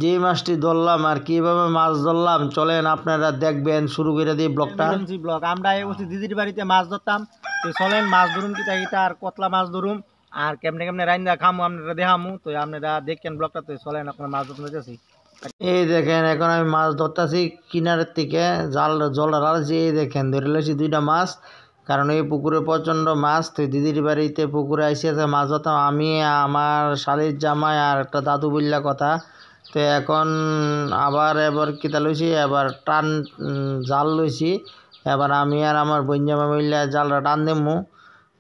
যে মাছটি ধরলাম আর কিভাবে মাছ ধরলাম চলেন আপনারা দেখবেন। শুরু করে দিই ব্লগটা। ব্লগ আমরা বলছি দিদির বাড়িতে মাছ ধরতাম, তো চলেন মাছ ধরুম কিটা কিটা আর কতলা মাছ ধরুম আর কেমনে কেমনে রান্না খামু আপনারা দেখামু, তো আপনারা দেখেন ব্লগটা। তো চলেন আপনারা মাছ ধরতে যেতেছি। এই দেখেন এখন আমি মাছ ধরতেছি কিনারের থেকে জল ঢালছি। এই দেখেন ধরে লেছি 2টা মাছ, কারণ এই পুকুরে প্রচণ্ড মাছ। তো দিদির বাড়িতে পুকুরে আইসিয়াছে মাছ ধরতাম আমি, আমার শালির জামাই আর একটা দাদু বললা কথা। তো এখন এবার কিতা লইছি, এবার টান জাল লইছি। এবার আমি আর আমার বঞ্জামা মিললে জালটা টান দেবো।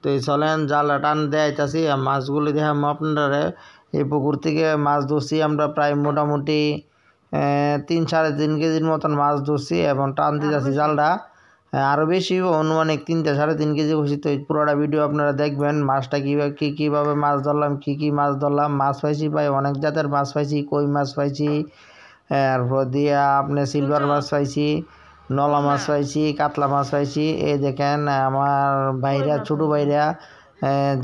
তো চলেন জালটা টান দেয়াইতাছি আর মাছগুলি দেখাম আপনারা। এই পুকুর থেকে মাছ ধরছি আমরা প্রায় মোটামুটি 3-3.5 কেজির মতন মাছ ধরছি এবং টান দিতেছি জালটা আরও বেশি, অনুমানিক 3-3.5 কেজি হয়েছি। তো পুরোটা ভিডিও আপনারা দেখবেন মাছটা কীভাবে মাছ ধরলাম, কী মাছ ধরলাম। মাছ পাইছি ভাই অনেক জাতের মাছ পাইছি, কই মাছ পাইছি, এরপর দিয়ে আপনি সিলভার মাছ পাইছি, নলা মাছ পাইছি, কাতলা মাছ পাইছি। এই দেখেন আমার ভাইরা ছোটো ভাইরা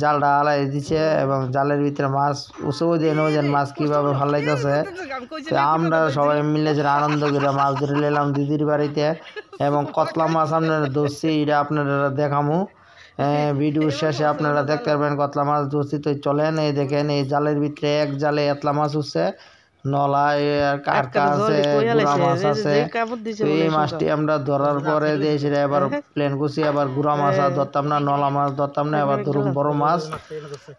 জালটা হালাই দিচ্ছে এবং জালের ভিতরে মাছ উঁচু দেন মাছ কীভাবে ফালাইতেছে। তো আমরা সবাই মিলে যে আনন্দ করে মাছ ধরে নিলাম দিদির বাড়িতে এবং কতলা মাছ আপনারা ধরছি এটা আপনারা দেখামু। ভিডিওর শেষে আপনারা দেখতে পারবেন কতলা মাছ ধরছি। তো চলেন এই দেখেন এই জালের ভিতরে এক জালে এতলা মাছ উঠছে, নলা কারকা আছে, গুড়া মাছ আছে। তো এই মাছটি আমরা ধরার পরে দিয়েছি এবার প্লেন কুচি, আবার গুড়া মাছ আর ধরতাম না, নলা মাছ ধরতাম না, এবার ধরুন বড় মাছ।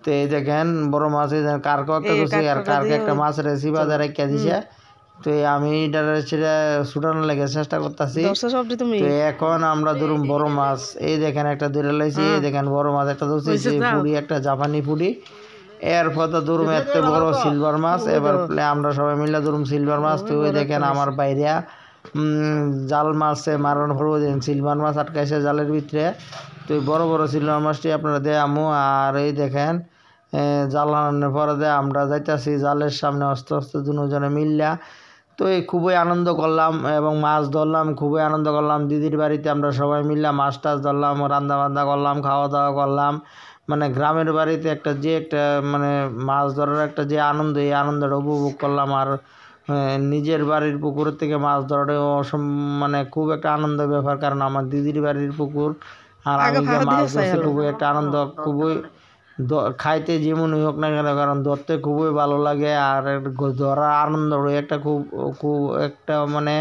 তো এই দেখেন বড় মাছ, এই কারকা একটা কুচি আর কারকে একটা মাছ রেসিপি রেখে দিছে। তো আমি সেটা ছুটানোর লেগে চেষ্টা করতেছি। তো এখন আমরা ধরুন বড় মাছ, এই দেখেন একটা ধরে লাইছি। এই দেখেন বড় মাছ একটা ধরছি, পুরি একটা জাপানি পুরি। এরপর তো ধরুন এত বড় সিলভার মাছ। এবার আমরা সবাই মিলে ধরুন সিলভার মাছ। তো ওই দেখেন আমার বাইরে জাল মাছে মারানোর পর সিলভার মাছ আটকাইছে জালের ভিতরে। তো বড় বড় সিলভার মাছটি আপনারা দেয়ামু। আর এই দেখেন জাল আনানোর পরে আমরা যাইতেছি জালের সামনে আস্তে আস্তে দুজনে মিললা। তো এই খুবই আনন্দ করলাম এবং মাছ ধরলাম, খুবই আনন্দ করলাম। দিদির বাড়িতে আমরা সবাই মিললাম মাছ টাছ ধরলাম, রান্না বান্না করলাম, খাওয়া দাওয়া করলাম। মানে গ্রামের বাড়িতে একটা মানে মাছ ধরার একটা যে আনন্দ, এই আনন্দটা উপভোগ করলাম। আর নিজের বাড়ির পুকুরের থেকে মাছ ধরাটাও মানে খুব একটা আনন্দের ব্যাপার, কারণ আমার দিদির বাড়ির পুকুর আর আমি যে মাছ ধরছি খুবই একটা আনন্দ। খুবই খাইতে যেমনই হোক না কেন, কারণ ধরতে খুবই ভালো লাগে আর ধরার আনন্দ একটা খুব একটা মানে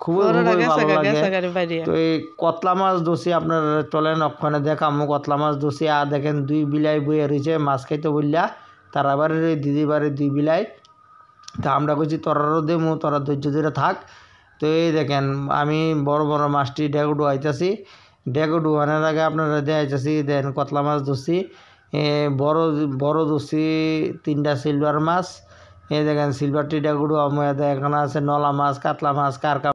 খুবই ভালো লাগে। তো এই কতলা মাছ ধরছি আপনারা চলেন ওখানে দেখামো কতলা মাছ ধরছি। আর দেখেন 2 বিলাই বইয়া রয়েছে মাছ খাইতে বললা, তার আবার দিদি বাড়ি 2 বিলাই। তা আমরা কইছি তোরারও দেমু, তোরা ধৈর্য ধরে থাক। তো এই দেখেন আমি বড় বড় মাছটি ডেগু ডুয়াইতেছি, ডেগু ডুয়ানোর আগে আপনারা দেখাইতেছি। দেন কতলা মাছ ধরছি, বড় ধরছি 3টা সিলভার মাছ। এই দেখেন সিলভারটি ডেগু ডুয়া, এখানে আছে নলা মাছ, কাতলা মাছ, কারকা